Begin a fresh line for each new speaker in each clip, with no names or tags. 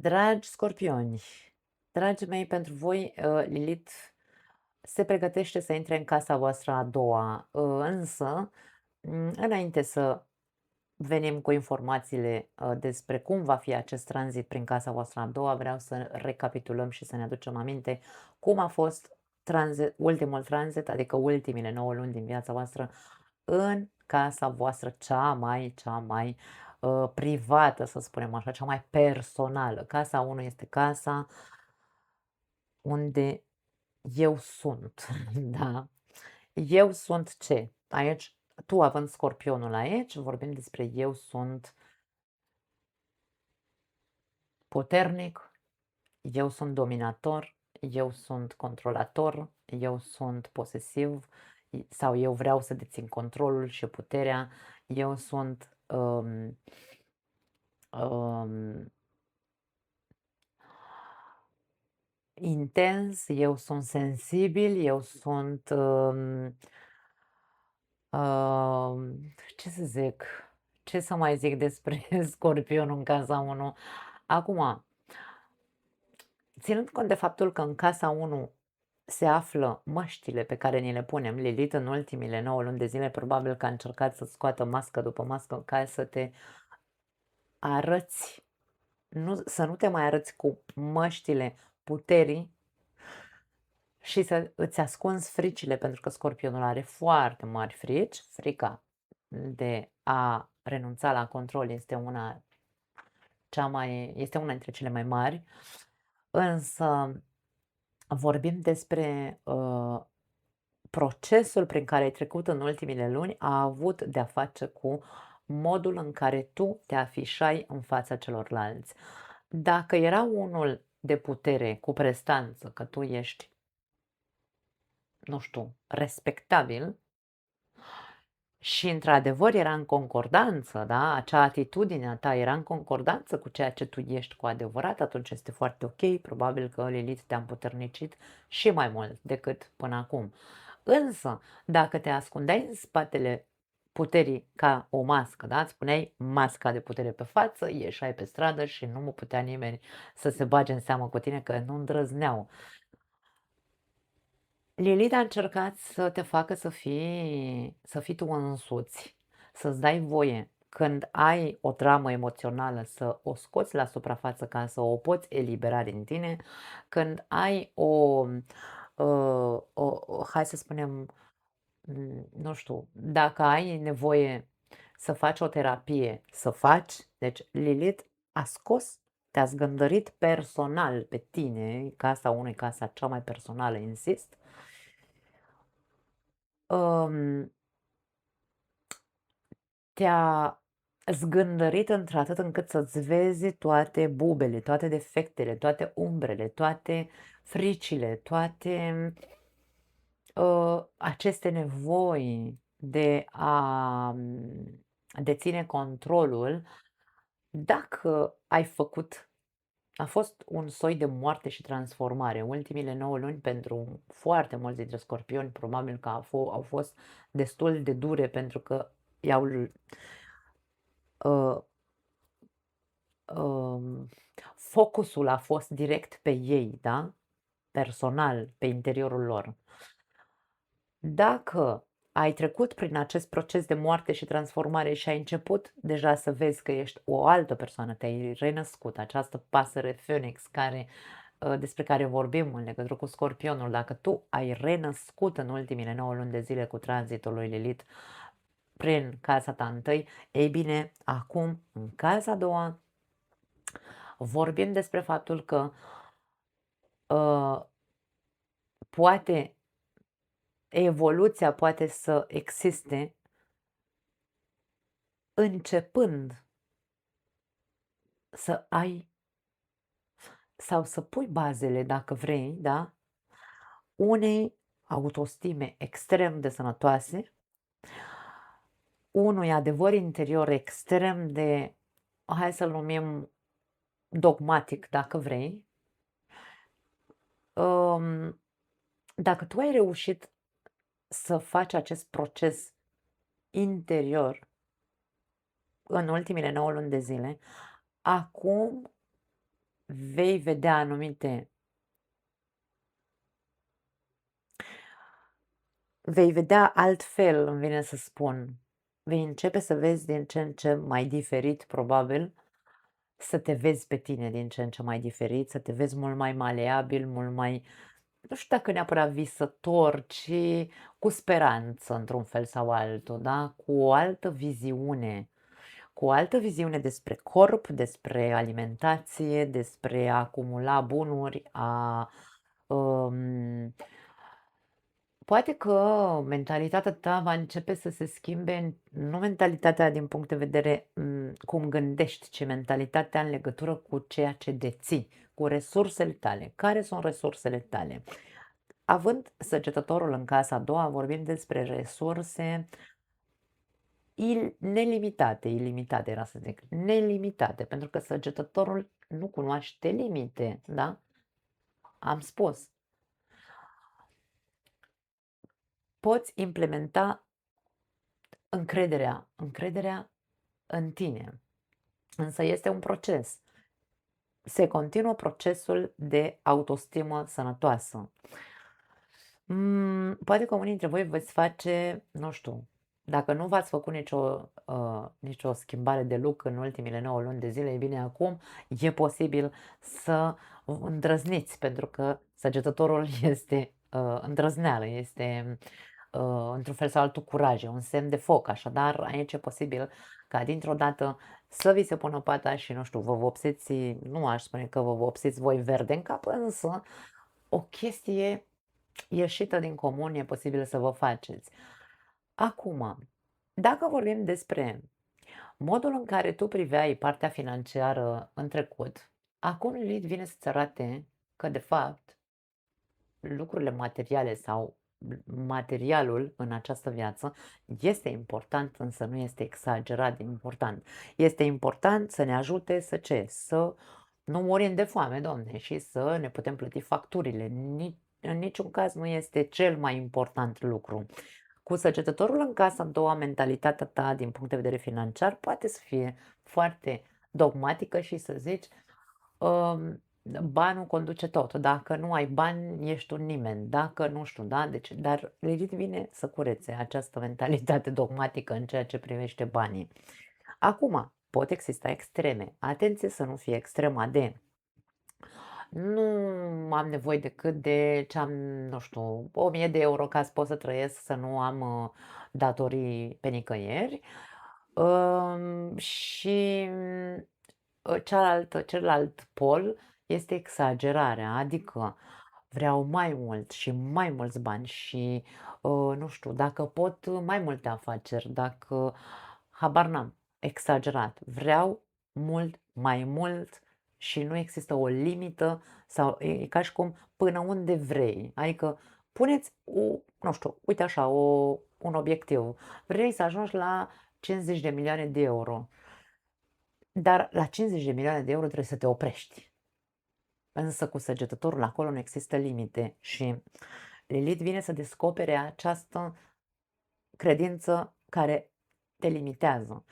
Dragi scorpioni, dragii mei, pentru voi, Lilith se pregătește să intre în casa voastră a doua, însă, înainte să venim cu informațiile despre cum va fi acest tranzit prin casa voastră a doua, vreau să recapitulăm și să ne aducem aminte cum a fost ultimul tranzit, adică ultimile 9 luni din viața voastră în casa voastră cea mai privată, să spunem așa, cea mai personală. Casa 1 este casa unde eu sunt, da? Eu sunt ce? Aici, tu având Scorpionul aici, vorbim despre eu sunt puternic, eu sunt dominator, eu sunt controlator, eu sunt posesiv sau eu vreau să dețin controlul și puterea, eu sunt um, intens, eu sunt sensibil, eu sunt, ce să zic, ce să mai zic despre Scorpionul în casa 1? Acum, ținând cont de faptul că în casa 1 se află măștile pe care ni le punem, Lilith în ultimile 9 luni de zile probabil că a încercat să scoată mască după mască ca să te arăți, să nu te mai arăți cu măștile puterii și să îți ascunzi fricile, pentru că Scorpionul are foarte mari frici. Frica de a renunța la control este una dintre cele mai mari, însă vorbim despre procesul prin care ai trecut în ultimile luni a avut de-a face cu modul în care tu te afișai în fața celorlalți. Dacă era unul de putere cu prestanță, că tu ești, nu știu, respectabil, și într-adevăr era în concordanță, da? Acea atitudine a ta era în concordanță cu ceea ce tu ești cu adevărat, atunci este foarte ok. Probabil că Lilith te-a împuternicit și mai mult decât până acum. Însă, dacă te ascundeai în spatele puterii ca o mască, da? Îți puneai masca de putere pe față, ieșai pe stradă și nu mă putea nimeni să se bage în seamă cu tine, că nu îndrăzneau. Lilith a încercat să te facă să fii tu însuți, să-ți dai voie când ai o dramă emoțională să o scoți la suprafață ca să o poți elibera din tine, când ai hai să spunem, nu știu, dacă ai nevoie să faci o terapie, să faci. Deci Lilith a scos, te-a zgândărit personal pe tine, casa cea mai personală, insist, um, te-a zgândărit într-atât încât să-ți vezi toate bubele, toate defectele, toate umbrele, toate fricile, toate aceste nevoi de a deține controlul. Dacă ai făcut, a fost un soi de moarte și transformare. Ultimile 9 luni pentru foarte mulți dintre scorpioni probabil că au fost destul de dure, pentru că i-au uh, focusul a fost direct pe ei, da? Personal, pe interiorul lor. Dacă ai trecut prin acest proces de moarte și transformare și ai început deja să vezi că ești o altă persoană, te-ai renăscut, această pasăre Phoenix despre care vorbim în legătură cu Scorpionul, dacă tu ai renăscut în ultimile 9 luni de zile cu tranzitul lui Lilith prin casa ta întâi, ei bine, acum, în casa a doua, vorbim despre faptul că uh, poate evoluția poate să existe începând să ai sau să pui bazele, dacă vrei, da, unei autostime extrem de sănătoase, unui adevăr interior extrem de, hai să-l numim dogmatic, dacă vrei. Dacă tu ai reușit să faci acest proces interior în ultimile 9 luni de zile, acum vei vedea anumite vei vedea altfel, îmi vine să spun. Vei începe să vezi din ce în ce mai diferit, probabil, să te vezi pe tine din ce în ce mai diferit, să te vezi mult mai maleabil, mult mai, nu știu dacă neapărat visător, ci cu speranță într-un fel sau altul, da? Cu o altă viziune despre corp, despre alimentație, despre a acumula bunuri, um, poate că mentalitatea ta va începe să se schimbe, nu mentalitatea din punct de vedere cum gândești, ci mentalitatea în legătură cu ceea ce deții, cu resursele tale. Care sunt resursele tale? Având săgetătorul în casa a doua, vorbim despre resurse nelimitate, ilimitate era să zic, nelimitate, pentru că săgetătorul nu cunoaște limite, da? Am spus. Poți implementa încrederea în tine. Însă este un proces. Se continuă procesul de autostimă sănătoasă. Poate că unii dintre voi veți face, nu știu, dacă nu v-ați făcut nicio schimbare de look în ultimile 9 luni de zile, e bine, acum e posibil să îndrăzniți, pentru că săgetătorul este îndrăzneală, este într-un fel sau altul curaj, e un semn de foc, așadar aici e posibil ca dintr-o dată să vi se pună pata și, nu știu, vă vopsiți, nu aș spune că vă vopsiți voi verde în cap, însă o chestie ieșită din comun e posibil să vă faceți. Acum, dacă vorbim despre modul în care tu priveai partea financiară în trecut, acum Lilith vine să-ți arate că, de fapt, lucrurile materiale sau materialul în această viață este important, însă nu este exagerat de important. Este important să ne ajute să ce? Să nu murim de foame, Doamne, și să ne putem plăti facturile. În niciun caz nu este cel mai important lucru. Cu săgetătorul în casa a doua, mentalitatea ta din punct de vedere financiar poate să fie foarte dogmatică și să zici banul conduce tot. Dacă nu ai bani, ești un nimeni. Dacă nu știu, da? Deci, dar legit vine să curețe această mentalitate dogmatică în ceea ce privește banii. Acum, pot exista extreme. Atenție să nu fie extrema de nu am nevoie decât de ce am, nu știu, 1000 de euro ca să pot să trăiesc, să nu am datorii pe nicăieri. Și celălalt pol este exagerarea, adică vreau mai mult și mai mulți bani și, nu știu, dacă pot mai multe afaceri, dacă, habar n-am, exagerat. Vreau mult, mai mult și nu există o limită sau e ca și cum până unde vrei. Adică puneți, nu știu, uite așa, un obiectiv. Vrei să ajungi la 50 de milioane de euro. Dar la 50 de milioane de euro trebuie să te oprești. Însă cu săgetătorul acolo nu există limite și Lilith vine să descopere această credință care te limitează.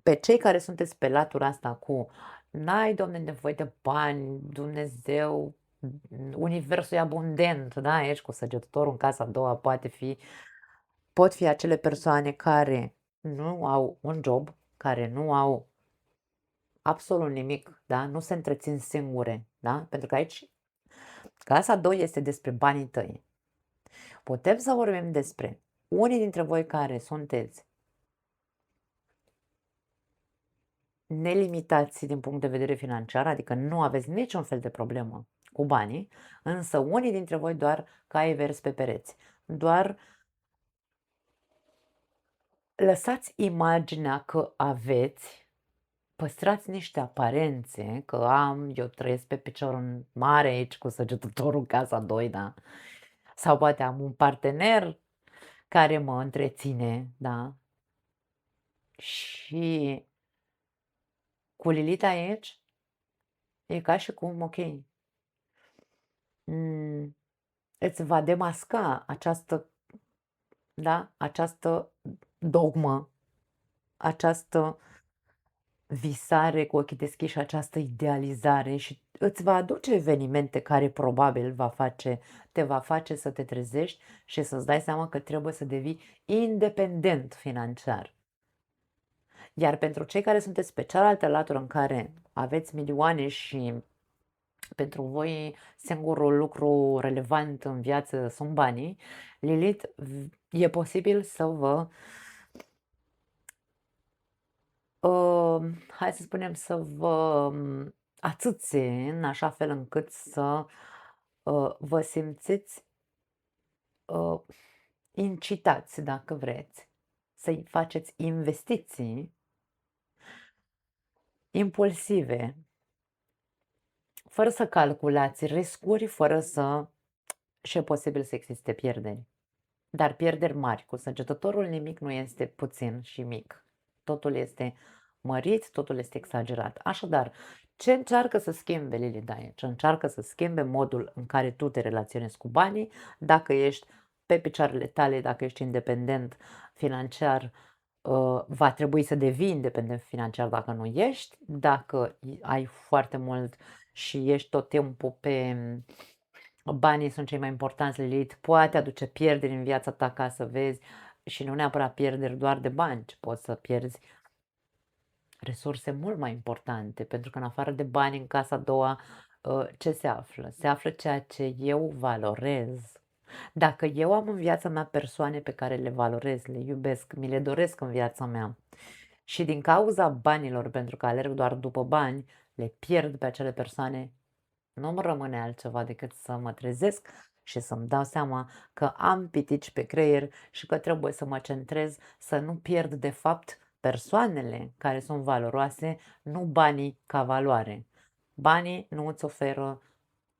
Pe cei care sunteți pe latura asta cu n-ai, Doamne, nevoie de bani, Dumnezeu, universul e abundent, da? Aici cu săgetătorul în casa a doua pot fi acele persoane care nu au un job, care nu au absolut nimic, da? Nu se întrețin singure, da? Pentru că aici casa 2 este despre banii tăi. Putem să vorbim despre unii dintre voi care sunteți nelimitați din punct de vedere financiar, adică nu aveți niciun fel de problemă cu banii, însă unii dintre voi doar cai vers pe pereți. Doar lăsați imaginea că aveți, păstrați niște aparențe, că eu trăiesc pe picior în mare aici cu săgetătorul în casa 2, da? Sau poate am un partener care mă întreține, da? Și cu Lilith aici e ca și cum, ok, mm, îți va demasca această dogmă, această visare cu ochii deschiși, această idealizare și îți va aduce evenimente care probabil te va face să te trezești și să-ți dai seama că trebuie să devii independent financiar. Iar pentru cei care sunteți pe cealaltă latură în care aveți milioane și pentru voi singurul lucru relevant în viață sunt banii, Lilith, e posibil să vă, hai să spunem, să vă atâțe în așa fel încât să vă simțiți incitați, dacă vreți, să faceți investiții impulsive, fără să calculați riscuri, fără să și e posibil să existe pierderi. Dar pierderi mari. Cu săgetătorul nimic nu este puțin și mic. Totul este mărit, totul este exagerat. Așadar, ce încearcă să schimbe Lily Dyer? Ce încearcă să schimbe modul în care tu te relaționezi cu banii, dacă ești pe picioarele tale, dacă ești independent financiar, va trebui să devii independent financiar dacă nu ești, dacă ai foarte mult și ești tot timpul pe banii sunt cei mai importanți, Lilith, poate aduce pierderi în viața ta ca să vezi și nu neapărat pierderi doar de bani, ci poți să pierzi resurse mult mai importante, pentru că în afară de bani în casa a doua, ce se află? Se află ceea ce eu valorez. Dacă eu am în viața mea persoane pe care le valorez, le iubesc, mi le doresc în viața mea și din cauza banilor, pentru că alerg doar după bani, le pierd pe acele persoane, nu-mi rămâne altceva decât să mă trezesc și să-mi dau seama că am pitici pe creier și că trebuie să mă centrez să nu pierd de fapt persoanele care sunt valoroase, nu banii ca valoare. Banii nu îți oferă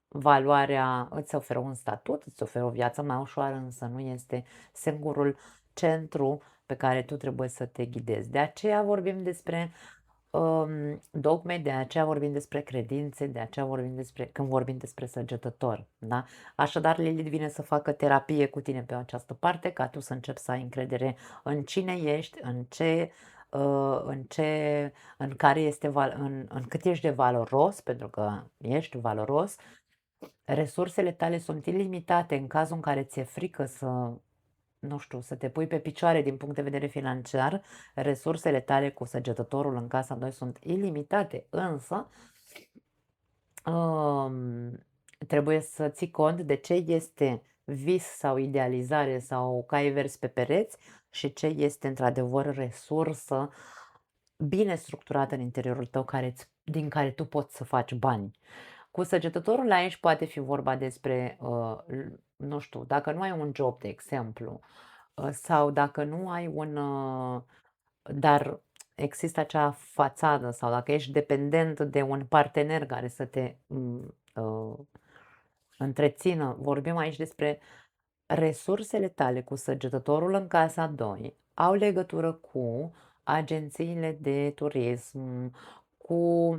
valoarea, îți oferă un statut, îți oferă o viață mai ușoară, însă nu este singurul centru pe care tu trebuie să te ghidezi. De aceea vorbim despre dogme, de aceea vorbim despre credințe, de aceea când vorbim despre săgetător. Da? Așadar, Lilith vine să facă terapie cu tine pe această parte, ca tu să începi să ai încredere în cine ești, în care este, în cât ești de valoros, pentru că ești valoros. Resursele tale sunt ilimitate în cazul în care ți-e frică să, nu știu, să te pui pe picioare din punct de vedere financiar, resursele tale cu săgetătorul în casa 2 sunt ilimitate, însă trebuie să ții cont de ce este vis sau idealizare sau cai verzi pe pereți și ce este într-adevăr resursă bine structurată în interiorul tău din care tu poți să faci bani. Cu săgetătorul aici poate fi vorba despre, nu știu, dacă nu ai un job, de exemplu, sau dacă nu ai dar există acea fațadă sau dacă ești dependent de un partener care să te întrețină, vorbim aici despre resursele tale cu săgetătorul în casa 2, au legătură cu agențiile de turism, cu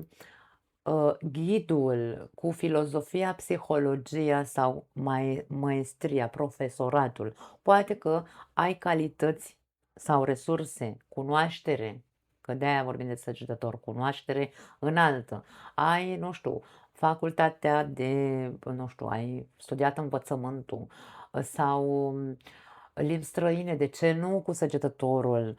ghidul, cu filozofia, psihologia sau maestria, profesoratul. Poate că ai calități sau resurse, cunoaștere, că de-aia vorbim de săgetător, cunoaștere înaltă. Ai, nu știu, facultatea de, nu știu, ai studiat învățământul sau limbi străine, de ce nu cu săgetătorul?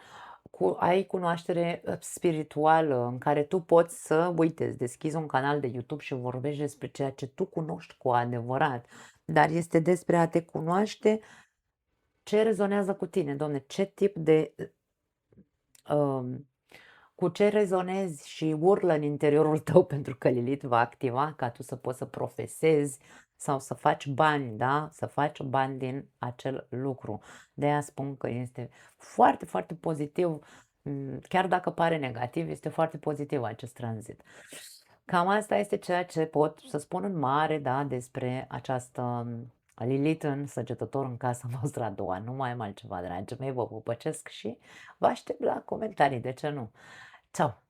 Ai cunoaștere spirituală în care tu poți să, uite, îți deschizi un canal de YouTube și vorbești despre ceea ce tu cunoști cu adevărat, dar este despre a te cunoaște ce rezonează cu tine, domne, ce tip de cu ce rezonezi și urlă în interiorul tău pentru că Lilith va activa ca tu să poți să profesezi sau să faci bani, da? Să faci bani din acel lucru. De aia spun că este foarte, foarte pozitiv, chiar dacă pare negativ, este foarte pozitiv acest tranzit. Cam asta este ceea ce pot să spun în mare, da, despre această Lilith în săgetător în casa noastră a doua. Nu mai am altceva, dragii mei, vă pupăcesc și vă aștept la comentarii, de ce nu? Ciao!